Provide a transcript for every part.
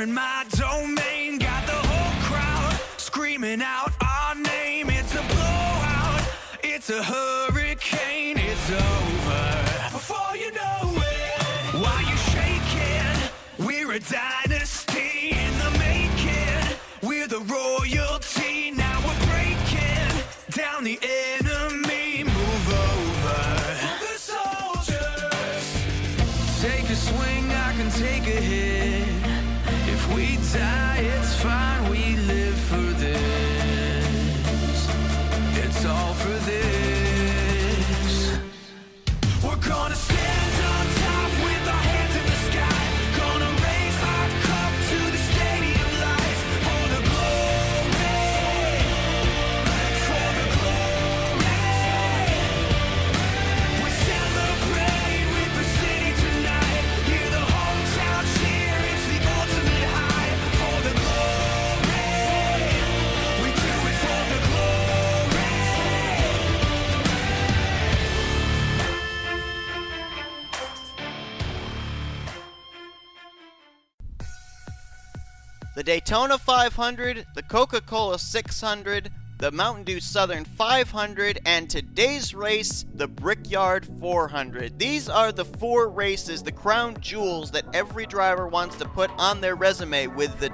in my domain, got the whole crowd screaming out our name. It's a blowout, it's a hurricane, it's over before you know it. While you shaking, we're a dynasty in the making. We're the royalty, now we're breaking down the enemy. Move over for the soldiers. Take a swing, I can take a hit. If we die, it's fine, we live for this. It's all for this. We're gonna stand on top with our hands in the sky. Gonna raise our cup to the stadium lights. For the glory, for the glory. We celebrate with the city tonight. Hear the hometown cheer, it's the ultimate high. For the glory, we do it for the glory. The Daytona 500, the Coca-Cola 600, the Mountain Dew Southern 500, and today's race, the Brickyard 400. These are the four races, the crown jewels that every driver wants to put on their resume with the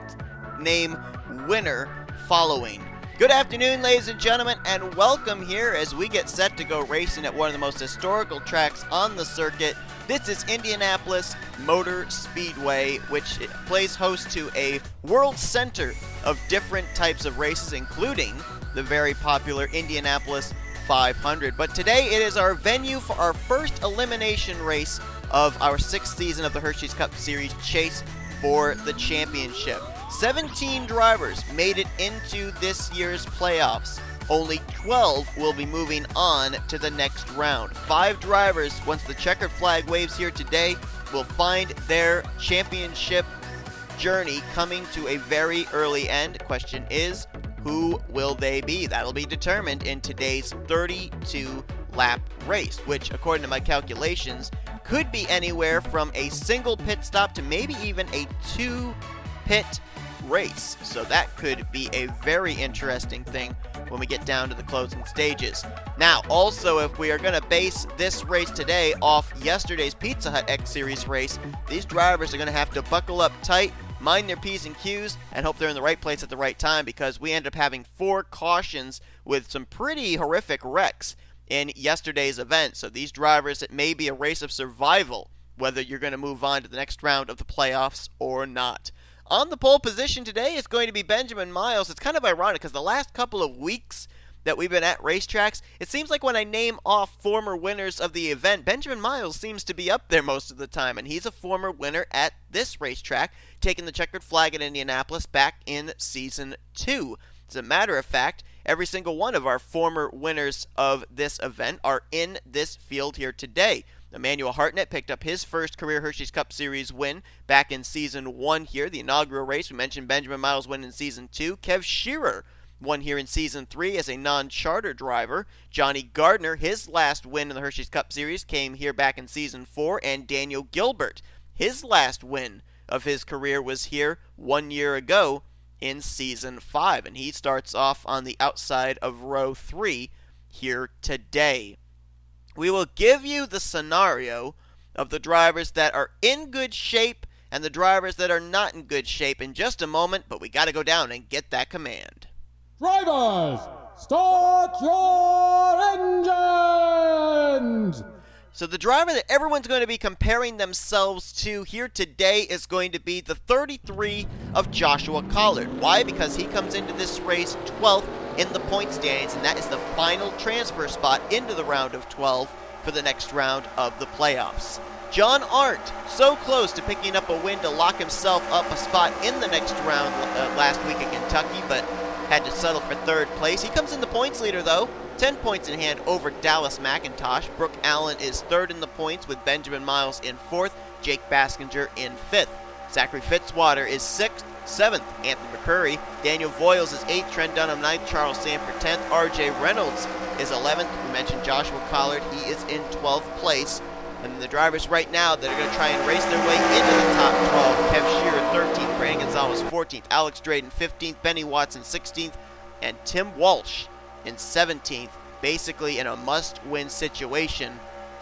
name winner following. Good afternoon, ladies and gentlemen, and welcome here as we get set to go racing at one of the most historical tracks on the circuit. This is Indianapolis Motor Speedway, which plays host to a world center of different types of races, including the very popular Indianapolis 500. But today it is our venue for our first elimination race of our sixth season of the Hersheys Cup Series chase for the championship. 17 drivers made it into this year's playoffs. Only 12 will be moving on to the next round. 5 drivers, once the checkered flag waves here today, will find their championship journey coming to a very early end. Question is, who will they be? That'll be determined in today's 32-lap race, which, according to my calculations, could be anywhere from a single pit stop to maybe even a 2-pit race. So that could be a very interesting thing when we get down to the closing stages. Now, also, if we are going to base this race today off yesterday's Pizza Hut X Series race, these drivers are going to have to buckle up tight, mind their P's and Q's, and hope they're in the right place at the right time, because we ended up having 4 cautions with some pretty horrific wrecks in yesterday's event. So these drivers, it may be a race of survival, whether you're going to move on to the next round of the playoffs or not. On the pole position today is going to be Benjamin Miles. It's kind of ironic because the last couple of weeks that we've been at racetracks, it seems like when I name off former winners of the event, Benjamin Miles seems to be up there most of the time, and he's a former winner at this racetrack, taking the checkered flag at Indianapolis back in Season 2. As a matter of fact, every single one of our former winners of this event are in this field here today. Emmanuel Hartnett picked up his first career Hersheys Cup Series win back in Season 1 here, the inaugural race. We mentioned Benjamin Miles win in Season 2. K Shearer won here in Season 3 as a non-charter driver. J Gardner, his last win in the Hersheys Cup Series, came here back in Season 4. And D Guilbert, his last win of his career was here 1 year ago in Season 5. And he starts off on the outside of row 3 here today. We will give you the scenario of the drivers that are in good shape and the drivers that are not in good shape in just a moment, but we got to go down and get that command. Drivers, start your engines! So the driver that everyone's going to be comparing themselves to here today is going to be the 33 of Joshua Collard. Why? Because he comes into this race 12th in the point standings, and that is the final transfer spot into the round of 12 for the next round of the playoffs. J Arndt, so close to picking up a win to lock himself up a spot in the next round last week at Kentucky, but had to settle for 3rd place. He comes in the points leader, though, 10 points in hand over Dallas McIntosh. Brooke Allen is 3rd in the points with Benjamin Miles in 4th, J Baskinger in 5th. Zachary Fitzwater is 6th. 7th, Anthony McCrury. Daniel Voyles is 8th. Trent Dunham 9th. Charles Sandfer 10th. R Reynolds is 11th. We mentioned Joshua Collard. He is in 12th place. And the drivers right now that are going to try and race their way into the top 12, K Shearer 13th, Brandon Gonzales 14th, Alex Drayton 15th, Benny Watson 16th, and Tim Walch in 17th, basically in a must-win situation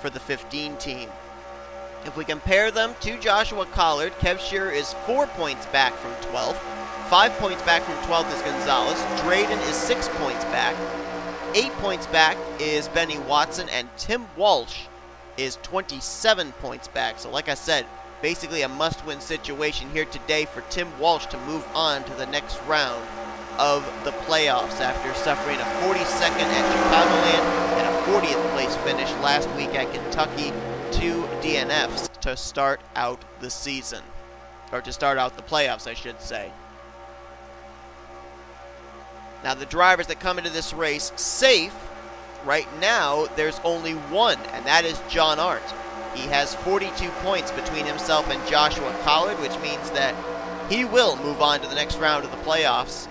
for the 15 team. If we compare them to Joshua Collard, K Shearer is 4 points back from 12th. 5 points back from 12th is Gonzales. Drayton is 6 points back. 8 points back is Benny Watson, and Tim Walch is 27 points back. So like I said, basically a must-win situation here today for Tim Walch to move on to the next round of the playoffs after suffering a 42nd at Chicagoland and a 40th place finish last week at Kentucky, 2 DNFs to start out the season. Or to start out the playoffs, I should say. Now the drivers that come into this race safe, right now there's only one, and that is J Arndt. He has 42 points between himself and Joshua Collard, which means that he will move on to the next round of the playoffs.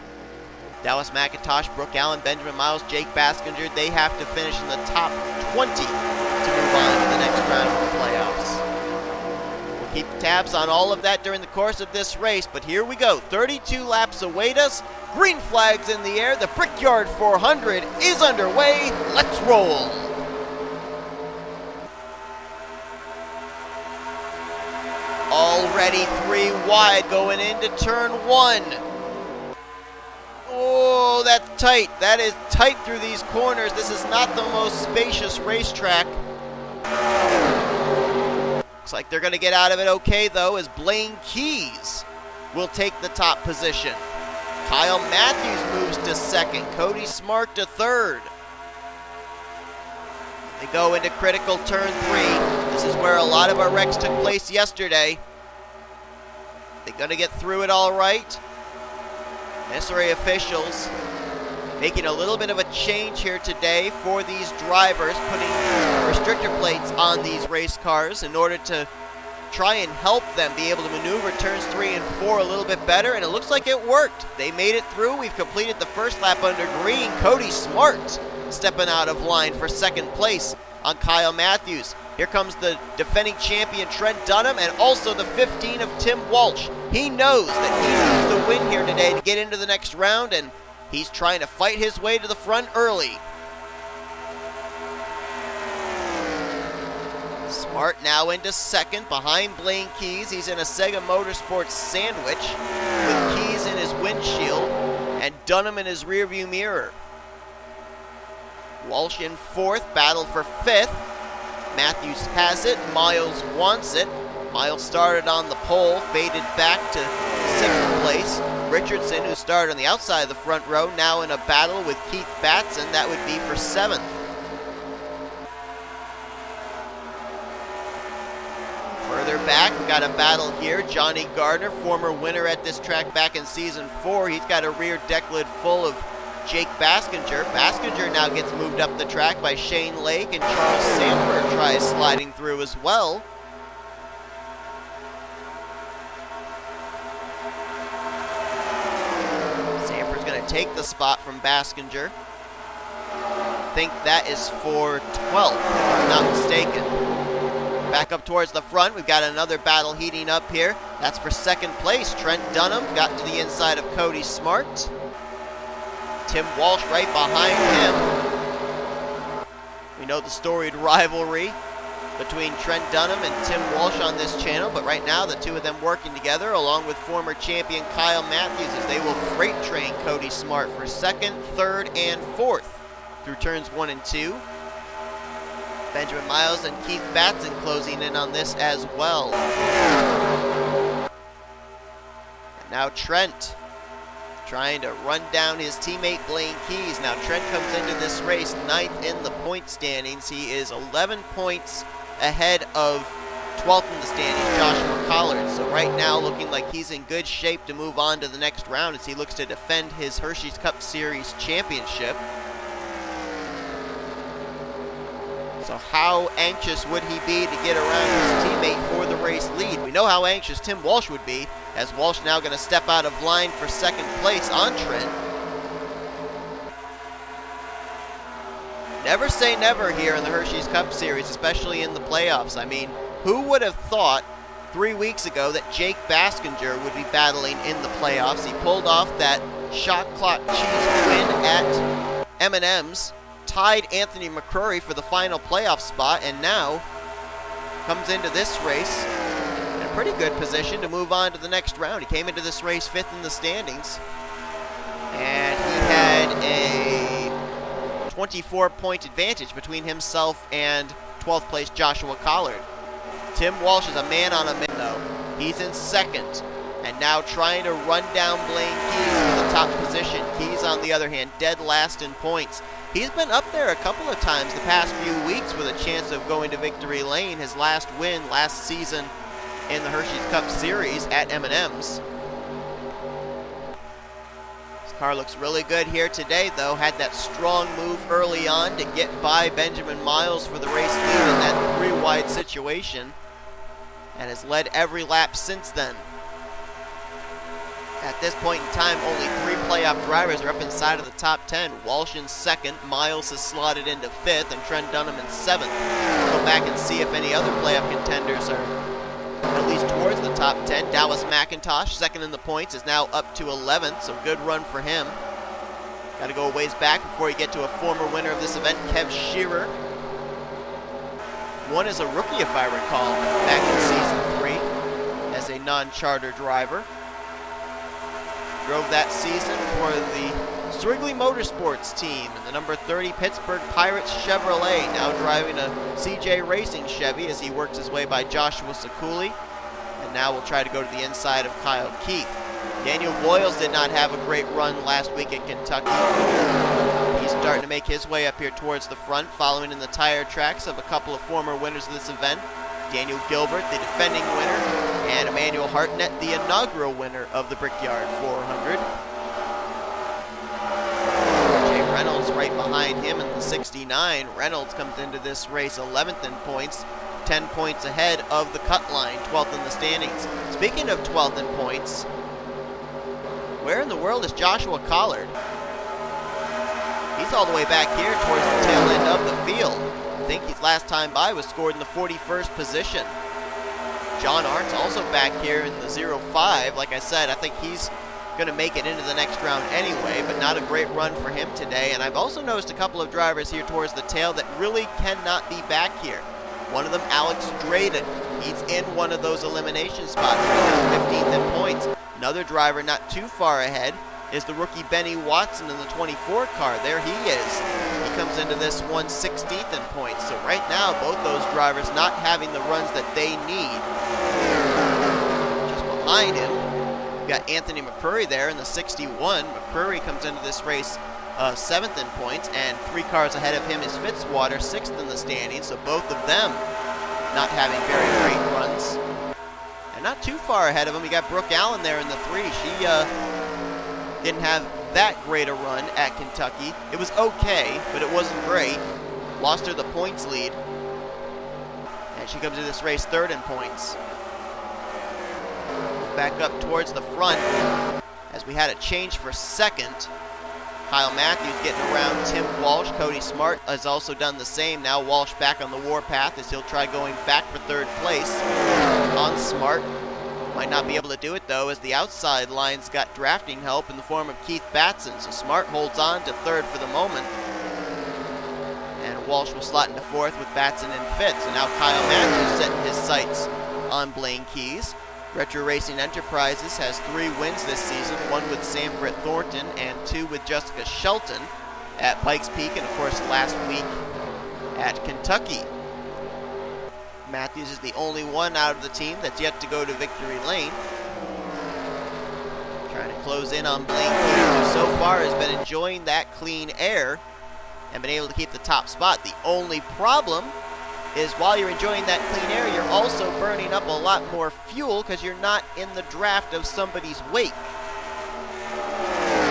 Dallas McIntosh, Brooke Allen, Benjamin Miles, J Baskinger, they have to finish in the top 20 to move on to the next round of the playoffs. We'll keep tabs on all of that during the course of this race, but here we go. 32 laps await us. Green flags in the air. The Brickyard 400 is underway. Let's roll. Already 3 wide going into turn 1. Oh, that's tight. That is tight through these corners. This is not the most spacious racetrack. Looks like they're going to get out of it okay, though, as Blaine Keys will take the top position. Kyle Mathews moves to second. Cody Smart to third. They go into critical turn 3. This is where a lot of our wrecks took place yesterday. They're going to get through it all right. NNSCRA officials making a little bit of a change here today for these drivers, putting restrictor plates on these race cars in order to try and help them be able to maneuver turns 3 and 4 a little bit better, and it looks like it worked. They made it through. We've completed the first lap under green. Cody Smart stepping out of line for second place on Kyle Mathews. Here comes the defending champion Trent Dunham and also the 15 of Tim Walch. He knows that he needs to win here today to get into the next round, and he's trying to fight his way to the front early. Smart now into second behind Blaine Keys. He's in a Sega Motorsports sandwich with Keys in his windshield and Dunham in his rearview mirror. Walsh in fourth, battle for fifth. Mathews has it, Miles wants it. Miles started on the pole, faded back to sixth place. Richardson, who started on the outside of the front row, now in a battle with K Batson. That would be for seventh. Further back, we got a battle here. J Gardner, former winner at this track back in season 4. He's got a rear deck lid full of J Baskinger. Baskinger now gets moved up the track by Shane Lake, and Charles Sandfer tries sliding through as well. Sandfer's going to take the spot from Baskinger. I think that is for 12th, if I'm not mistaken. Back up towards the front, we've got another battle heating up here. That's for second place. Trent Dunham got to the inside of Cody Smart. Tim Walsh right behind him. We know the storied rivalry between Trent Dunham and Tim Walsh on this channel, but right now the two of them working together along with former champion Kyle Mathews as they will freight train Cody Smart for second, third, and fourth through turns 1 and 2. Benjamin Miles and K Batson closing in on this as well. And now Trent trying to run down his teammate Blaine Keys. Now Trent comes into this race 9th in the point standings. He is 11 points ahead of 12th in the standings, Joshua Collard. So right now looking like he's in good shape to move on to the next round as he looks to defend his Hersheys Cup Series championship. So how anxious would he be to get around his teammate for the race lead? We know how anxious Tim Walsh would be, as Walsh now going to step out of line for second place on Trent. Never say never here in the Hersheys Cup Series, especially in the playoffs. I mean, who would have thought 3 weeks ago that J Baskinger would be battling in the playoffs. He pulled off that shot clock cheese win at M&M's, tied Anthony McCrury for the final playoff spot, and now comes into this race in a pretty good position to move on to the next round. He came into this race 5th in the standings, and he had a 24-point advantage between himself and 12th place Joshua Collard. Tim Walsh is a man on a minute, though. He's in 2nd, and now trying to run down Blaine Keys for the top position. Keys, on the other hand, dead last in points. He's been up there a couple of times the past few weeks with a chance of going to victory lane. His last win last season in the Hersheys Cup Series at M&M's. His car looks really good here today, though. Had that strong move early on to get by Benjamin Miles for the race lead in that 3-wide situation, and has led every lap since then. At this point in time, only 3 playoff drivers are up inside of the top 10. Walsh in 2nd, Miles has slotted into 5th, and Trent Dunham in 7th. Let's go back and see if any other playoff contenders are at least towards the top 10. Dallas McIntosh, 2nd in the points, is now up to 11th, so good run for him. Got to go a ways back before you get to a former winner of this event, K Shearer. Won as a rookie, if I recall, back in Season 3 as a non-charter driver. Drove that season for the Srigley Motorsports team in the number 30 Pittsburgh Pirates Chevrolet, now driving a CJ Racing Chevy as he works his way by Joshua Ciculli, and now will try to go to the inside of Kyle Keith. Daniel Voyles did not have a great run last week at Kentucky. He's starting to make his way up here towards the front, following in the tire tracks of a couple of former winners of this event. Daniel Gilbert, the defending winner, and Emmanuel Hartnett, the inaugural winner of the Brickyard 400. J Reynolds right behind him in the 69. Reynolds comes into this race 11th in points, 10 points ahead of the cut line, 12th in the standings. Speaking of 12th in points, where in the world is Joshua Collard? He's all the way back here towards the tail end of the field. I think his last time by was scored in the 41st position. J Arndt's also back here in the 0-5. Like I said, I think he's going to make it into the next round anyway, but not a great run for him today. And I've also noticed a couple of drivers here towards the tail that really cannot be back here. One of them, A Drayton. He's in one of those elimination spots. Right now, 15th in points. Another driver not too far ahead is the rookie Benny Watson in the 24 car. There he is. He comes into this one 16th in points. So right now, both those drivers not having the runs that they need. Just behind him, we've got Anthony McCrury there in the 61. McCrury comes into this race 7th in points, and 3 cars ahead of him is Fitzwater, 6th in the standings. So both of them not having very great runs. And not too far ahead of him, we got Brooke Allen there in the 3. She didn't have that great a run at Kentucky. It was okay, but it wasn't great. Lost her the points lead. And she comes to this race 3rd in points. Back up towards the front as we had a change for 2nd. Kyle Mathews getting around Tim Walsh. Cody Smart has also done the same. Now Walsh back on the warpath as he'll try going back for 3rd place on Smart. Might not be able to do it, though, as the outside line's got drafting help in the form of K Batson. So Smart holds on to 3rd for the moment. And Walsh will slot into 4th with Batson in 5th. So now Kyle Mathews setting his sights on Blaine Keys. Retro Racing Enterprises has 3 wins this season, 1 with Sandfer at Thornton and 2 with Jessica Shelton at Pikes Peak, and of course last week at Kentucky. Mathews is the only one out of the team that's yet to go to victory lane. Trying to close in on Blaine Keys, who so far has been enjoying that clean air and been able to keep the top spot. The only problem is while you're enjoying that clean air, you're also burning up a lot more fuel because you're not in the draft of somebody's wake.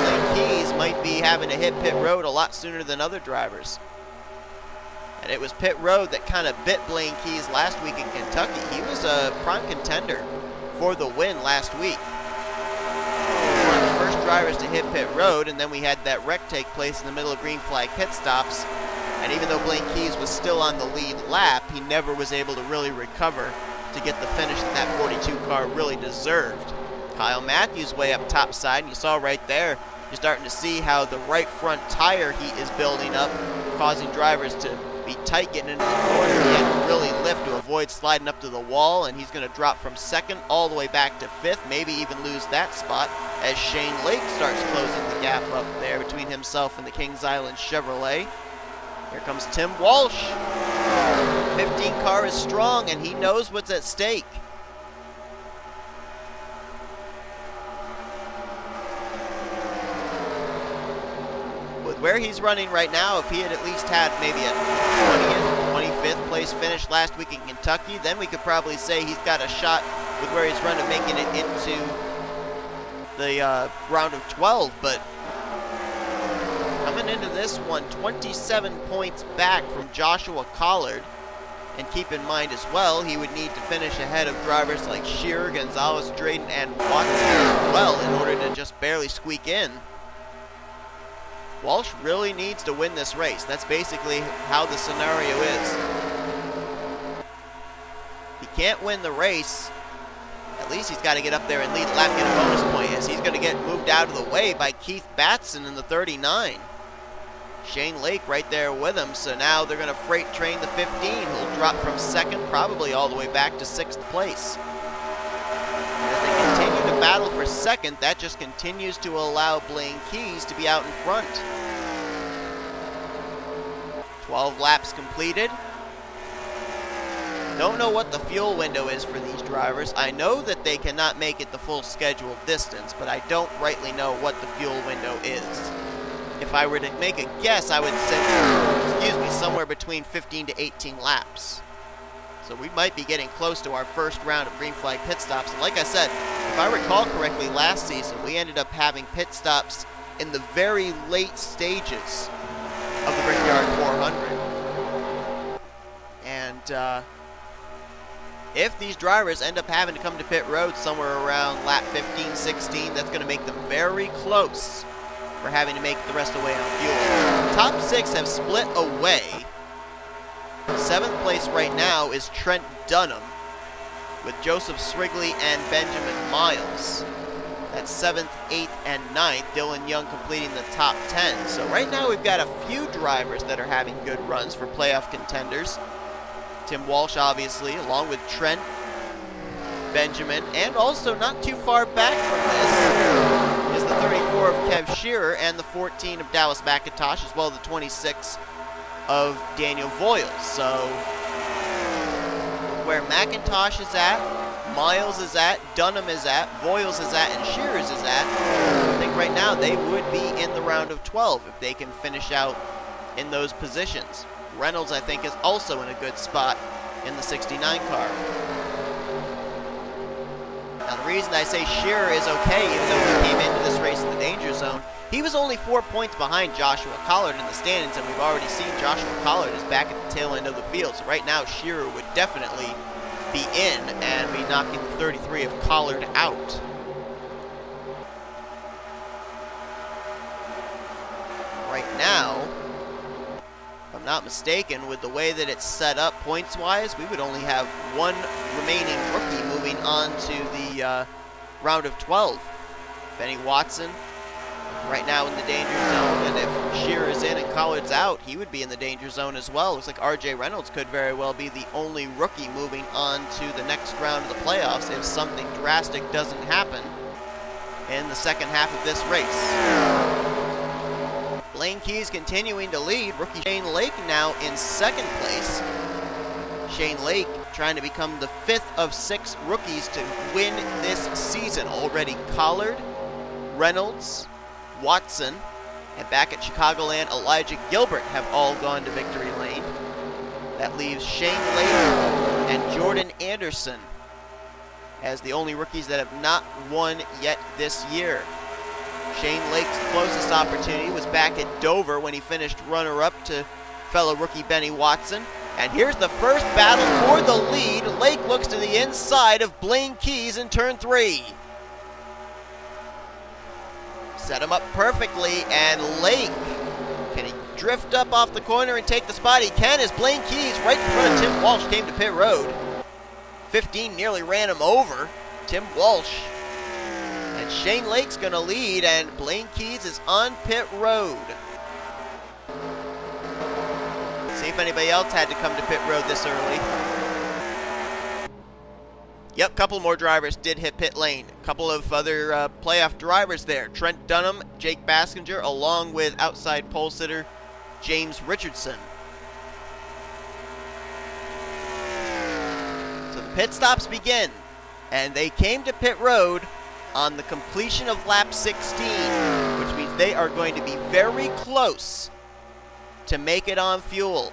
Blaine Keys might be having to hit pit road a lot sooner than other drivers. And it was pit road that kind of bit Blaine Keys last week in Kentucky. He was a prime contender for the win last week. One of the first drivers to hit pit road, and then we had that wreck take place in the middle of green flag pit stops. And even though Blaine Keys was still on the lead lap, he never was able to really recover to get the finish that that 42 car really deserved. Kyle Mathews way up top side, and you saw right there, you're starting to see how the right front tire heat is building up, causing drivers to be tight getting into the corner. He had to really lift to avoid sliding up to the wall, and he's going to drop from second all the way back to fifth, maybe even lose that spot as Shane Lake starts closing the gap up there between himself and the Kings Island Chevrolet. Here comes Tim Walsh. 15 car is strong, and he knows what's at stake. With where he's running right now, if he had at least had maybe a 20th, 25th place finish last week in Kentucky, then we could probably say he's got a shot with where he's running, making it into the round of 12, but coming into this one, 27 points back from Joshua Collard. And keep in mind as well, he would need to finish ahead of drivers like Shearer, Gonzales, Drayton, and Watson as well in order to just barely squeak in. Walsh really needs to win this race. That's basically how the scenario is. He can't win the race. At least he's got to get up there and lead the lap, get a bonus point, as he's going to get moved out of the way by Keith Batson in the 39. Shane Lake right there with him, so now they're going to freight train the 15. He'll drop from second, probably all the way back to sixth place. And if they continue to battle for second, that just continues to allow Blaine Keys to be out in front. 12 laps completed. Don't know what the fuel window is for these drivers. I know that they cannot make it the full scheduled distance, but I don't rightly know what the fuel window is. If I were to make a guess, I would say, somewhere between 15 to 18 laps. So we might be getting close to our first round of green flag pit stops. And like I said, if I recall correctly, last season we ended up having pit stops in the very late stages of the Brickyard 400. And if these drivers end up having to come to pit road somewhere around lap 15, 16, that's going to make them very close for having to make the rest of the way on fuel. Top six have split away. Seventh place right now is Trent Dunham with Joseph Srigley and Benjamin Miles. That's 7th, 8th, and 9th. Dylan Young completing the top 10. So right now we've got a few drivers that are having good runs for playoff contenders. Tim Walsh, obviously, along with Trent, Benjamin, and also not too far back from this is the 34 of Kev Shearer and the 14 of Dallas McIntosh, as well as the 26 of Daniel Voyles. So where McIntosh is at, Miles is at, Dunham is at, Voyles is at, and Shearers is at, I think right now they would be in the round of 12 if they can finish out in those positions. Reynolds, I think, is also in a good spot in the 69 car. Now, the reason I say Shearer is okay, even though he came into this race in the danger zone, he was only 4 points behind Joshua Collard in the standings, and we've already seen Joshua Collard is back at the tail end of the field. So right now, Shearer would definitely be in and be knocking the 33 of Collard out. Right now, if I'm not mistaken, with the way that it's set up points-wise, we would only have one remaining rookie moving on to the round of 12. Benny Watson, right now in the danger zone, and if Shearer's in and Collard's out, he would be in the danger zone as well. Looks like R.J. Reynolds could very well be the only rookie moving on to the next round of the playoffs if something drastic doesn't happen in the second half of this race. Blaine Keys continuing to lead. Rookie Shane Lake now in second place. Shane Lake trying to become the 5th of 6 rookies to win this season. Already Collard, Reynolds, Watson, and back at Chicagoland, Elijah Gilbert have all gone to victory lane. That leaves Shane Lake and Jordan Anderson as the only rookies that have not won yet this year. Shane Lake's closest opportunity was back at Dover when he finished runner-up to fellow rookie Benny Watson. And here's the first battle for the lead. Lake looks to the inside of Blaine Keys in turn 3. Set him up perfectly, and Lake, can he drift up off the corner and take the spot? He can, as Blaine Keys right in front of Tim Walsh came to pit road. 15 nearly ran him over. Tim Walch. And Shane Lake's going to lead, and Blaine Keys is on pit road. See if anybody else had to come to pit road this early. Yep, couple more drivers did hit pit lane. Couple of other playoff drivers there. Trent Dunham, J Baskinger, along with outside pole sitter James Richardson. So the pit stops begin, and they came to pit road on the completion of lap 16, which means they are going to be very close to make it on fuel.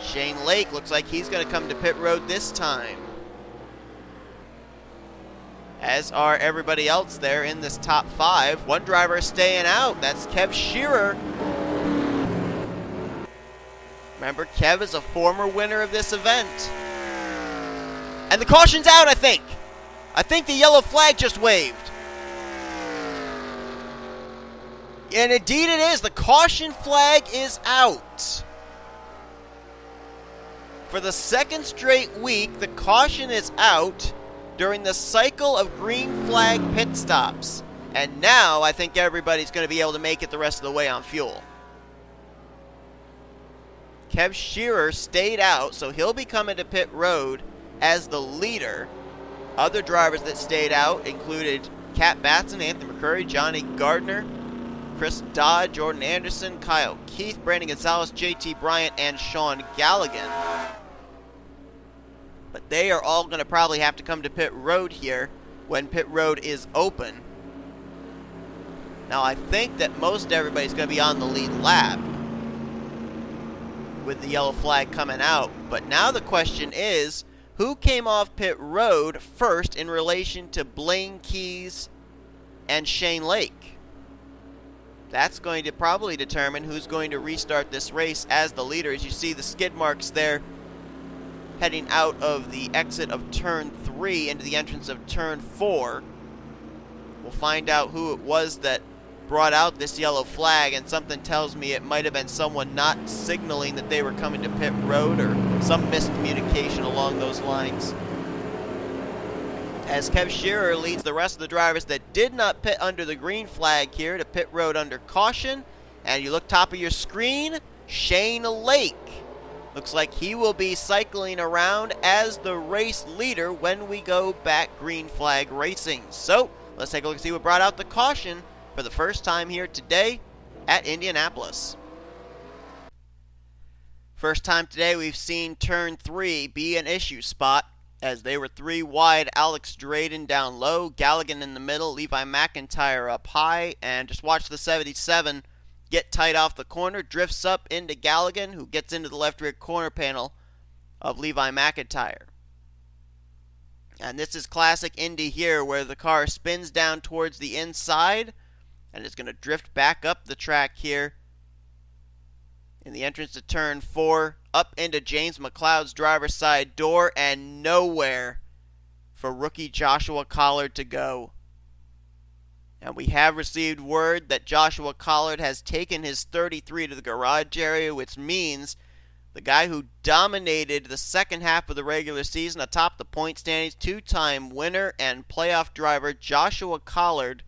Shane Lake looks like he's going to come to pit road this time, as are everybody else there in this top 5. One driver staying out. That's K Shearer. Remember, Kev is a former winner of this event. And the caution's out, I think. I think the yellow flag just waved. And indeed it is. The caution flag is out. For the second straight week, the caution is out during the cycle of green flag pit stops. And now I think everybody's going to be able to make it the rest of the way on fuel. K Shearer stayed out, so he'll be coming to pit road as the leader. Other drivers that stayed out included Kat Batson, Anthony McCrury, J Gardner, Chris Dodd, Jordan Anderson, Kyle Keith, Brandon Gonzales, JT Bryant, and Sean Galligan. But they are all going to probably have to come to pit road here when pit road is open. Now I think that most everybody's going to be on the lead lap with the yellow flag coming out. But now the question is, who came off pit road first in relation to Blaine Keys and Shane Lake? That's going to probably determine who's going to restart this race as the leader. As you see the skid marks there heading out of the exit of turn 3 into the entrance of turn 4. We'll find out who it was that brought out this yellow flag, and something tells me it might have been someone not signaling that they were coming to pit road, or some miscommunication along those lines. As K Shearer leads the rest of the drivers that did not pit under the green flag here to pit road under caution. And you look top of your screen, Shane Lake. Looks like he will be cycling around as the race leader when we go back green flag racing. So let's take a look and see what brought out the caution for the first time here today at Indianapolis. First time today we've seen turn 3 be an issue spot, as they were 3 wide. Alex Drayton down low, Galligan in the middle, Levi McIntyre up high, and just watch the 77 get tight off the corner, drifts up into Galligan, who gets into the left rear corner panel of Levi McIntyre. And this is classic Indy here, where the car spins down towards the inside and is going to drift back up the track here in the entrance to turn 4, up into James McCloud's driver's side door, and nowhere for rookie Joshua Collard to go. And we have received word that Joshua Collard has taken his 33 to the garage area, which means the guy who dominated the second half of the regular season atop the point standings, 2-time winner and playoff driver Joshua Collard,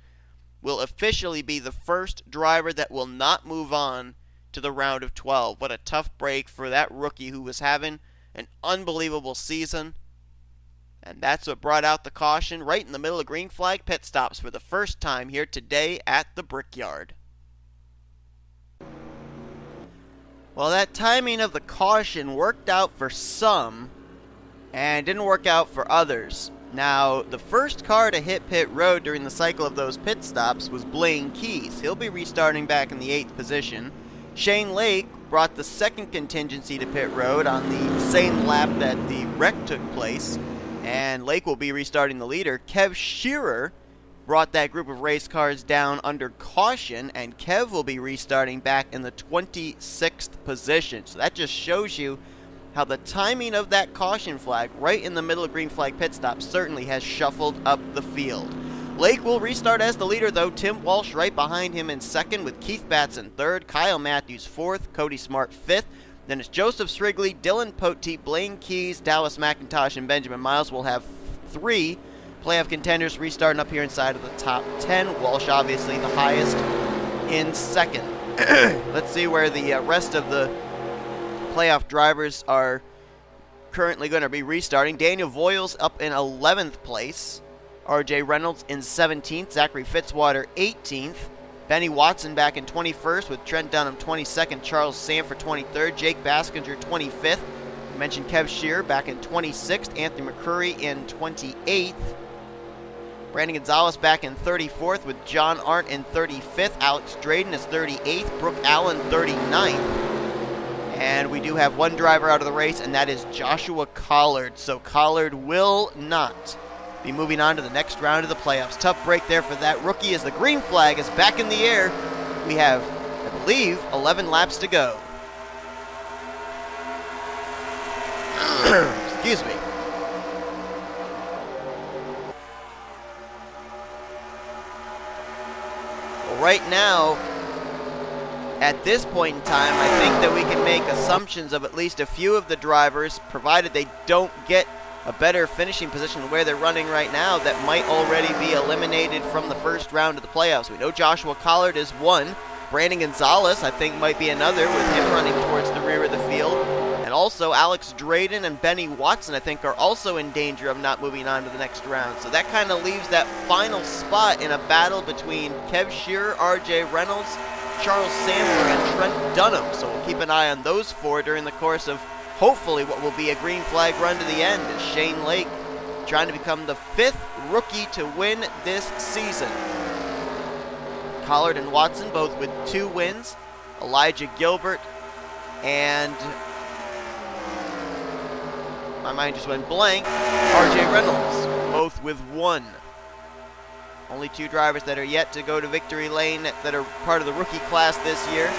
will officially be the first driver that will not move on to the round of 12. What a tough break for that rookie who was having an unbelievable season. And that's what brought out the caution right in the middle of green flag pit stops for the first time here today at the Brickyard. Well, that timing of the caution worked out for some and didn't work out for others. Now, the first car to hit pit road during the cycle of those pit stops was Blaine Keys. He'll be restarting back in the 8th position. Shane Lake brought the second contingency to pit road on the same lap that the wreck took place, and Lake will be restarting the leader. K Shearer brought that group of race cars down under caution, and Kev will be restarting back in the 26th position. So that just shows you how the timing of that caution flag right in the middle of green flag pit stop certainly has shuffled up the field. Lake will restart as the leader, though. Tim Walch right behind him in second, with Keith Batson third, Kyle Mathews fourth, Cody Smart fifth, Then it's Joseph Srigley, Dylan Poteet, Blaine Keys, Dallas McIntosh, and Benjamin Miles. We'll have 3 playoff contenders restarting up here inside of the top 10. Walsh obviously the highest in second. Let's see where the rest of the playoff drivers are currently going to be restarting. Daniel Voyles up in 11th place. R Reynolds in 17th. Zachary Fitzwater 18th. Benny Watson back in 21st with Trent Dunham 22nd. Charles Sandfer 23rd. J Baskinger 25th. I mentioned K Shearer back in 26th. Anthony McCrury in 28th. Brandon Gonzales back in 34th with J Arndt in 35th. A Drayton is 38th. Brooke Allan 39th. And we do have one driver out of the race, and that is Joshua Collard. So Collard will not be moving on to the next round of the playoffs. Tough break there for that rookie as the green flag is back in the air. We have, I believe, 11 laps to go. Excuse me. Well, right now, at this point in time, I think that we can make assumptions of at least a few of the drivers, provided they don't get a better finishing position where they're running right now, that might already be eliminated from the first round of the playoffs. We know Joshua Collard is one. Brandon Gonzales, I think, might be another, with him running towards the rear of the field. And also Alex Drayton and Benny Watson, I think, are also in danger of not moving on to the next round. So that kind of leaves that final spot in a battle between K Shearer, R Reynolds, Charles Sandfer, and Trent Dunham. So we'll keep an eye on those 4 during the course of hopefully what will be a green flag run to the end, as Shane Lake trying to become the 5th rookie to win this season. Collard and Watson both with 2 wins. Elijah Gilbert and, my mind just went blank, R Reynolds both with 1. Only 2 drivers that are yet to go to victory lane that are part of the rookie class this year.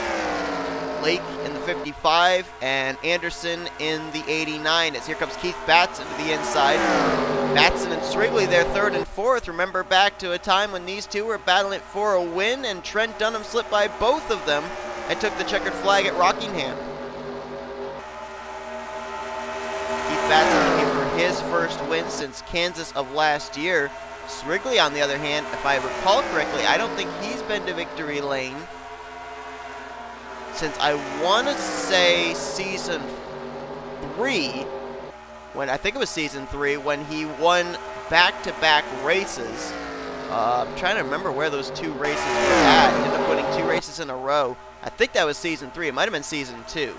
Lake in the 55 and Anderson in the 89. As here comes Keith Batson to the inside. Batson and Srigley, they're 3rd and 4th. Remember back to a time when these 2 were battling for a win, and Trent Dunham slipped by both of them and took the checkered flag at Rockingham. Keith Batson looking for his first win since Kansas of last year. Srigley, on the other hand, if I recall correctly, I don't think he's been to victory lane since, I want to say, season 3, when I think it was season 3, when he won back-to-back races. I'm trying to remember where those 2 races were at. He ended up winning 2 races in a row. I think that was season 3. It might have been season 2.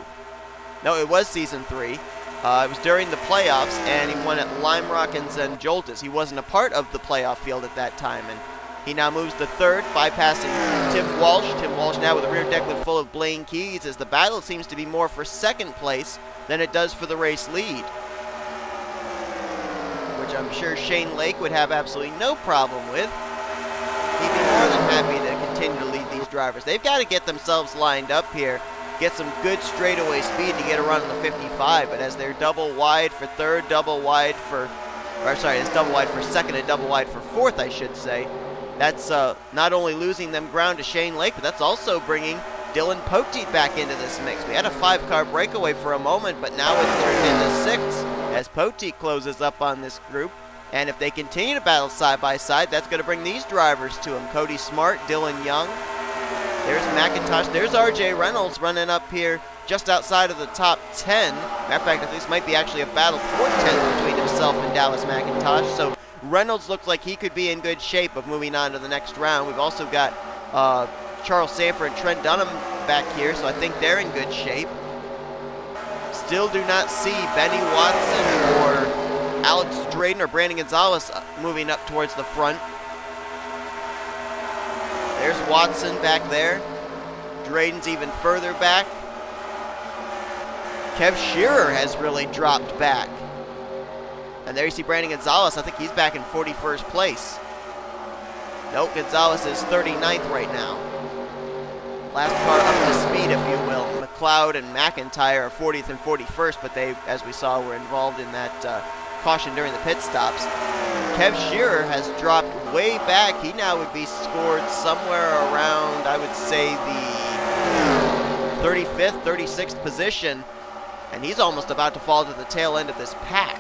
No, it was season 3. It was during the playoffs, and he won at Lime Rock and Zenjoltas. He wasn't a part of the playoff field at that time, and he now moves to 3rd, bypassing Tim Walsh. Tim Walsh now with a rear deck full of Blaine Keys, as the battle seems to be more for 2nd place than it does for the race lead, which I'm sure Shane Lake would have absolutely no problem with. He'd be more than happy to continue to lead these drivers. They've got to get themselves lined up here, get some good straightaway speed to get a run on the 55, but as they're double wide for 3rd, it's double wide for 2nd and double wide for 4th, I should say. That's not only losing them ground to Shane Lake, but that's also bringing Dylan Poteet back into this mix. We had a 5-car breakaway for a moment, but now it's turned into 6 as Poteet closes up on this group. And if they continue to battle side by side, that's going to bring these drivers to him. Cody Smart, Dylan Young. There's McIntosh. There's R Reynolds running up here just outside of the top 10. Matter of fact, this might be actually a battle for 10th between himself and Dallas McIntosh. So Reynolds looks like he could be in good shape of moving on to the next round. We've also got Charles Sandfer and Trent Dunham back here, so I think they're in good shape. Still do not see Benny Watson or Alex Drayton or Brandon Gonzales moving up towards the front. There's Watson back there. Drayton's even further back. K Shearer has really dropped back. And there you see Brandon Gonzales. I think he's back in 41st place. Nope, Gonzales is 39th right now. Last car up to speed, if you will. McCloud and McIntyre are 40th and 41st, but they, as we saw, were involved in that caution during the pit stops. K Shearer has dropped way back. He now would be scored somewhere around, I would say, the 35th, 36th position. and he's almost about to fall to the tail end of this pack.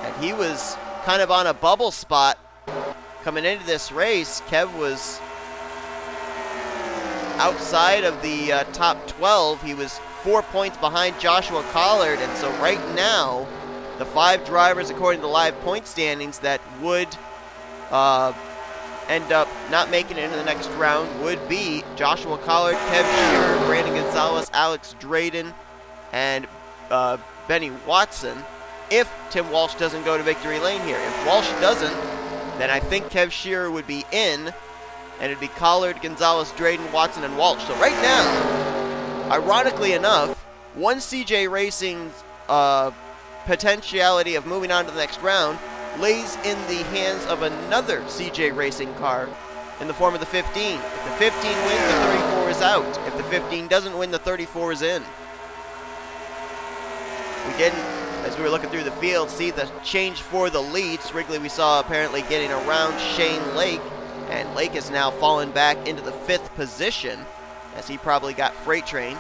And he was kind of on a bubble spot coming into this race. Kev was outside of the top 12. He was 4 points behind Joshua Collard, and so right now, the 5 drivers, according to the live point standings, that would end up not making it into the next round would be Joshua Collard, K Shearer, Brandon Gonzales, Alex Drayton, and Benny Watson, if Tim Walsh doesn't go to victory lane here. If Walsh doesn't, then I think K Shearer would be in, and it'd be Collard, Gonzales, Drayton, Watson, and Walsh. So right now, ironically enough, one CJ Racing's potentiality of moving on to the next round lays in the hands of another CJ Racing car in the form of the 15. If the 15 wins, the 34 is out. If the 15 doesn't win, the 34 is in. We didn't, as we were looking through the field, see the change for the lead. Srigley we saw apparently getting around Shane Lake, and Lake has now fallen back into the 5th position as he probably got freight trained.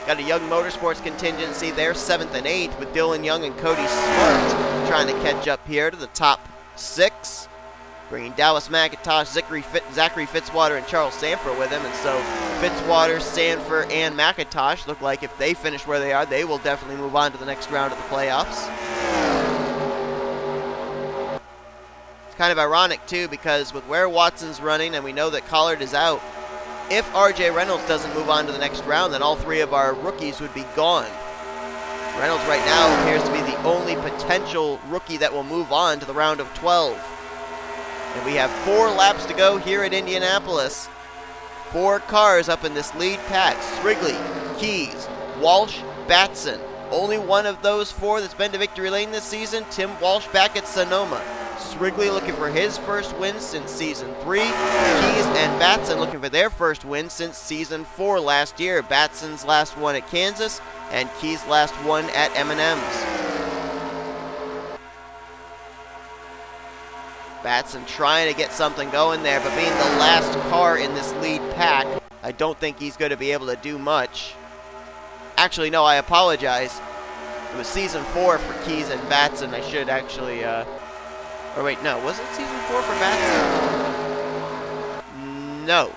Got a Young Motorsports contingency there, 7th and 8th, with Dylan Young and Cody Smart trying to catch up here to the top 6. Bringing Dallas McIntosh, Zachary Fitzwater, and Charles Sandfer with him. And so Fitzwater, Sandfer, and McIntosh look like if they finish where they are, they will definitely move on to the next round of the playoffs. It's kind of ironic, too, because with where Watson's running, and we know that Collard is out, if R.J. Reynolds doesn't move on to the next round, then all 3 of our rookies would be gone. Reynolds right now appears to be the only potential rookie that will move on to the round of 12. And we have 4 laps to go here at Indianapolis. 4 cars up in this lead pack. Srigley, Keys, Walsh, Batson. Only one of those 4 that's been to victory lane this season, Tim Walsh back at Sonoma. Srigley looking for his first win since Season 3. Keys and Batson looking for their first win since Season 4 last year. Batson's last one at Kansas, and Keys' last one at M&M's. Batson trying to get something going there, but being the last car in this lead pack, I don't think he's going to be able to do much. Actually, no, I apologize. It was Season 4 for Keys and Batson. I should actually, or wait, no, was it Season 4 for Batson? No.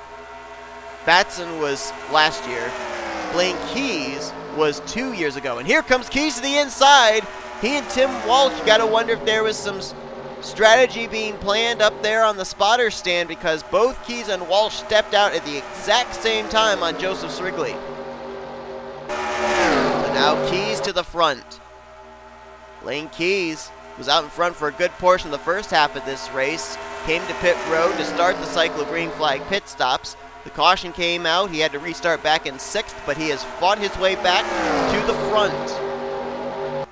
Batson was last year. Blaine Keys was 2 years ago. And here comes Keys to the inside. He and Tim Walsh, got to wonder if there was some strategy being planned up there on the spotter stand, because both Keys and Walsh stepped out at the exact same time on Joseph Srigley. So now Keys to the front. Lane Keys was out in front for a good portion of the first half of this race. Came to pit road to start the cycle green flag pit stops. The caution came out. He had to restart back in 6th, but he has fought his way back to the front.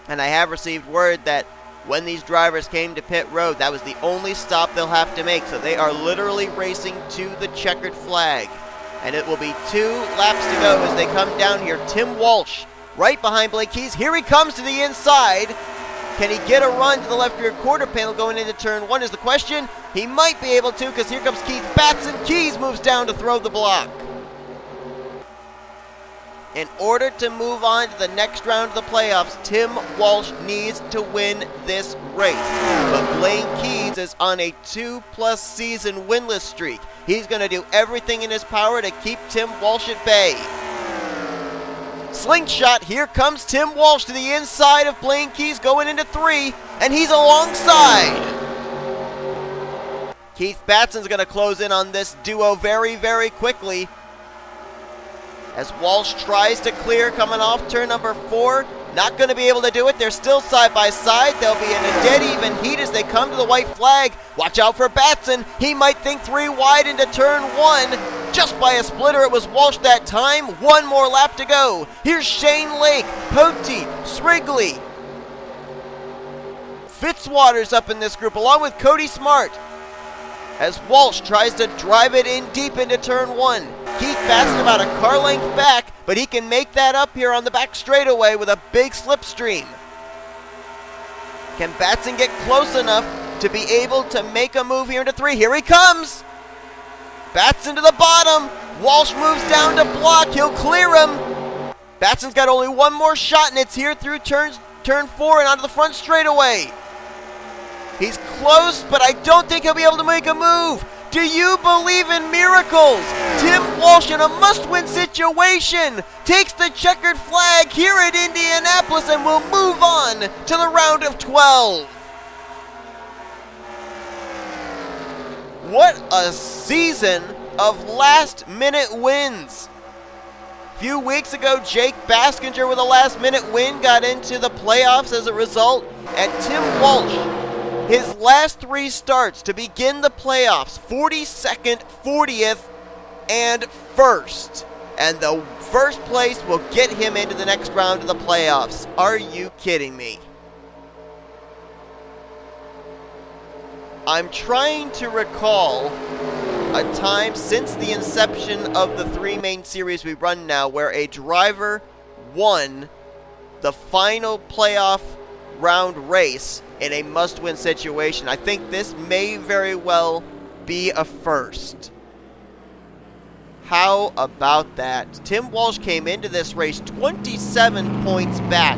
And I have received word that when these drivers came to pit road, that was the only stop they'll have to make. So they are literally racing to the checkered flag. And it will be 2 laps to go as they come down here. Tim Walsh right behind Blake Keys. Here he comes to the inside. Can he get a run to the left rear quarter panel going into turn 1 is the question. He might be able to, because here comes Keith Batson. Keys moves down to throw the block. In order to move on to the next round of the playoffs, Tim Walsh needs to win this race. But Blaine Keys is on a 2+ season winless streak. He's going to do everything in his power to keep Tim Walsh at bay. Slingshot, here comes Tim Walsh to the inside of Blaine Keys going into 3, and he's alongside. Keith Batson's going to close in on this duo very, very quickly as Walsh tries to clear coming off turn number 4. Not going to be able to do it. They're still side by side. They'll be in a dead even heat as they come to the white flag. Watch out for Batson. He might think 3 wide into turn 1. Just by a splitter, it was Walsh that time. 1 more lap to go. Here's Shane Lake, Poteet, Srigley. Fitzwater's up in this group along with Cody Smart as Walsh tries to drive it in deep into turn 1. Keith Batson about a car length back, but he can make that up here on the back straightaway with a big slipstream. Can Batson get close enough to be able to make a move here into 3? Here he comes! Batson to the bottom. Walsh moves down to block. He'll clear him. Batson's got only one more shot, and it's here through turn 4 and onto the front straightaway. He's close, but I don't think he'll be able to make a move. Do you believe in miracles? Tim Walsh, in a must-win situation, takes the checkered flag here at Indianapolis and will move on to the round of 12. What a season of last-minute wins. A few weeks ago, J Baskinger with a last-minute win got into the playoffs as a result, and Tim Walsh, his last 3 starts to begin the playoffs, 42nd, 40th, and 1st. And the first place will get him into the next round of the playoffs. Are you kidding me? I'm trying to recall a time since the inception of the 3 main series we run now where a driver won the final playoff round race in a must-win situation. I think this may very well be a first. How about that? Tim Walsh came into this race 27 points back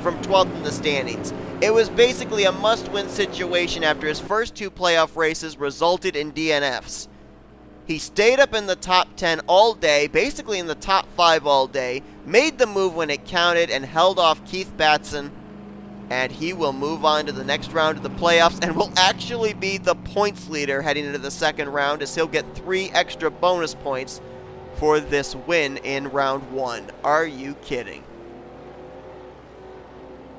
from 12th in the standings. It was basically a must-win situation after his first 2 playoff races resulted in DNFs. He stayed up in the top 10 all day, basically in the top 5 all day, made the move when it counted, and held off Keith Batson, and he will move on to the next round of the playoffs and will actually be the points leader heading into the second round, as he'll get 3 extra bonus points for this win in round 1. Are you kidding?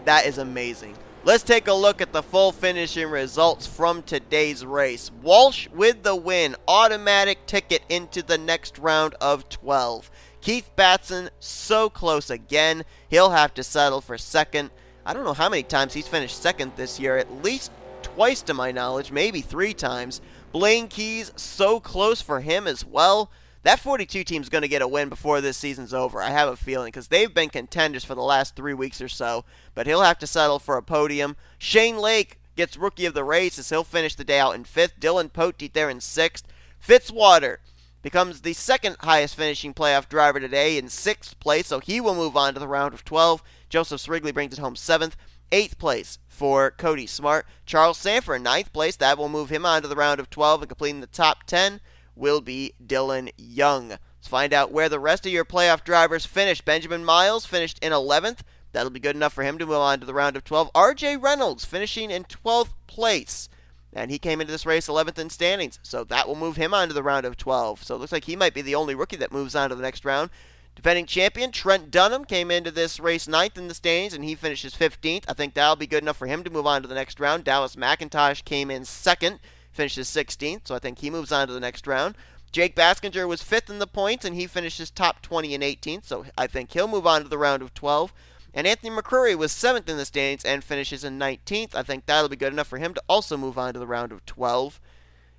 That is amazing. Let's take a look at the full finishing results from today's race. Walsh with the win, automatic ticket into the next round of 12. Keith Batson, so close again. He'll have to settle for second. I don't know how many times he's finished second this year, at least twice to my knowledge, maybe 3 times. Blaine Keys, so close for him as well. That 42 team's going to get a win before this season's over, I have a feeling, because they've been contenders for the last 3 weeks or so, but he'll have to settle for a podium. Shane Lake gets Rookie of the Race as he'll finish the day out in 5th. Dylan Poteet there in 6th. Fitzwater becomes the second highest finishing playoff driver today in 6th place, so he will move on to the round of 12. Joseph Srigley brings it home 7th. 8th place for Cody Smart. Charles Sandfer in 9th place. That will move him on to the round of 12, and completing the top 10 will be Dylan Young. Let's find out where the rest of your playoff drivers finished. Benjamin Miles finished in 11th. That'll be good enough for him to move on to the round of 12. R Reynolds finishing in 12th place. And he came into this race 11th in standings, so that will move him on to the round of 12. So it looks like he might be the only rookie that moves on to the next round. Defending champion Trent Dunham came into this race 9th in the standings, and he finishes 15th. I think that'll be good enough for him to move on to the next round. Dallas McIntosh came in 2nd. Finishes 16th, so I think he moves on to the next round. Jake Baskinger was 5th in the points, and he finishes top 20 and 18th, so I think he'll move on to the round of 12. And Anthony McCrury was 7th in the standings and finishes in 19th. I think that'll be good enough for him to also move on to the round of 12.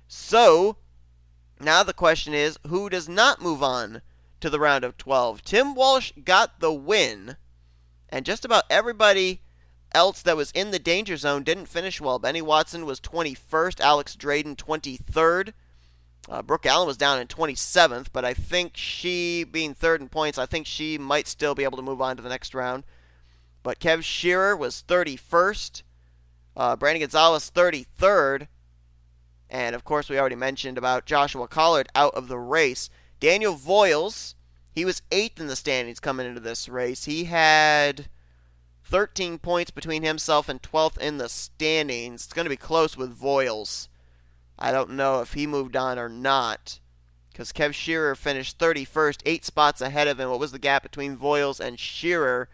So, now the question is, who does not move on to the round of 12? Tim Walsh got the win, and just about everybody else that was in the danger zone didn't finish well. Benny Watson was 21st, Alex Drayton 23rd. Brooke Allen was down in 27th, but I think she, being 3rd in points, I think she might still be able to move on to the next round. But Kev Shearer was 31st, Brandon Gonzales 33rd, and of course we already mentioned about Joshua Collard out of the race. Daniel Voyles, he was 8th in the standings coming into this race. He had 13 points between himself and 12th in the standings. It's going to be close with Voyles. I don't know if he moved on or not, because Kev Shearer finished 31st, 8 spots ahead of him. What was the gap between Voyles and Shearer?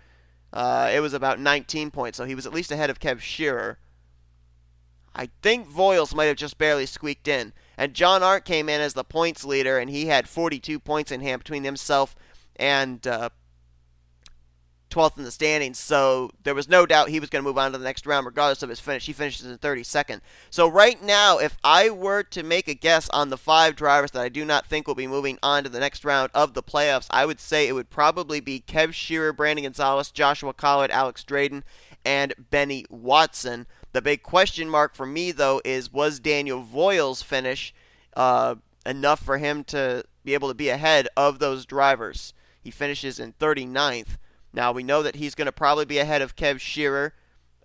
It was about 19 points, so he was at least ahead of Kev Shearer. I think Voyles might have just barely squeaked in. And J Arndt came in as the points leader, and he had 42 points in hand between himself and 12th in the standings, so there was no doubt he was going to move on to the next round regardless of his finish. He finishes in 32nd. So right now, if I were to make a guess on the 5 drivers that I do not think will be moving on to the next round of the playoffs, I would say it would probably be Kev Shearer, Brandon Gonzales, Joshua Collard, Alex Drayton, and Benny Watson. The big question mark for me, though, is was Daniel Voyles' finish enough for him to be able to be ahead of those drivers? he finishes in 39th. Now, we know that he's going to probably be ahead of K Shearer.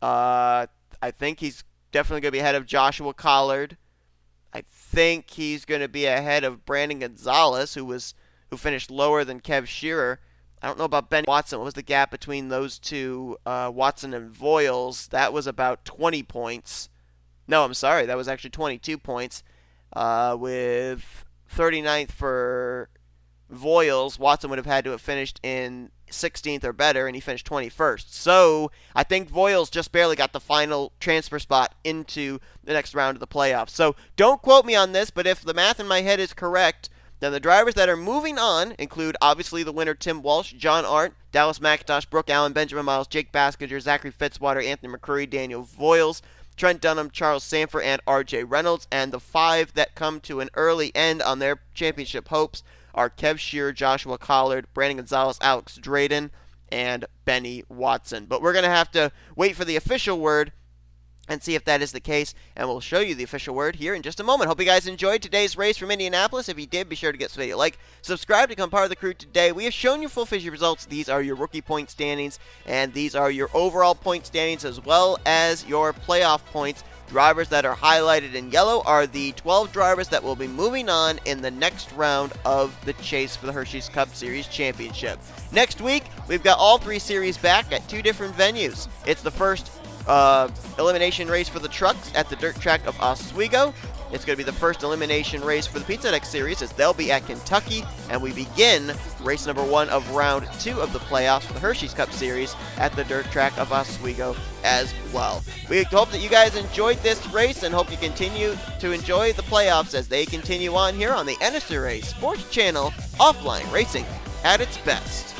I think he's definitely going to be ahead of Joshua Collard. I think he's going to be ahead of Brandon Gonzales, who finished lower than K Shearer. I don't know about Ben Watson. What was the gap between those two, Watson and Voyles? That was about 20 points. No, I'm sorry. That was actually 22 points. With 39th for Voyles, Watson would have had to have finished in 16th or better, and he finished 21st. So I think Voyles just barely got the final transfer spot into the next round of the playoffs. So don't quote me on this, but if the math in my head is correct, then the drivers that are moving on include, obviously, the winner T Walch, J Arndt, Dallas McIntosh, Brooke Allen, Benjamin Miles, J Baskinger, Zachary Fitzwater, Anthony McCrury, Daniel Voyles, Trent Dunham, Charles Sandfer, and R Reynolds. And the 5 that come to an early end on their championship hopes are K Shearer, Joshua Collard, Brandon Gonzales, Alex Drayton, and Benny Watson. But we're going to have to wait for the official word and see if that is the case, and we'll show you the official word here in just a moment. Hope you guys enjoyed today's race from Indianapolis. If you did, be sure to get this video a like, subscribe to become part of the crew today. We have shown you full figure results. These are your rookie point standings, and these are your overall point standings as well as your playoff points. Drivers that are highlighted in yellow are the 12 drivers that will be moving on in the next round of the chase for the Hersheys Cup Series Championship. Next week, we've got all 3 series back at 2 different venues. It's the first elimination race for the trucks at the dirt track of Oswego. It's going to be the first elimination race for the Pizza Deck Series, as they'll be at Kentucky, and we begin race number 1 of round 2 of the playoffs for the Hersheys Cup Series at the dirt track of Oswego as well. We hope that you guys enjoyed this race and hope you continue to enjoy the playoffs as they continue on here on the NNSCRA Sports Channel, offline racing at its best.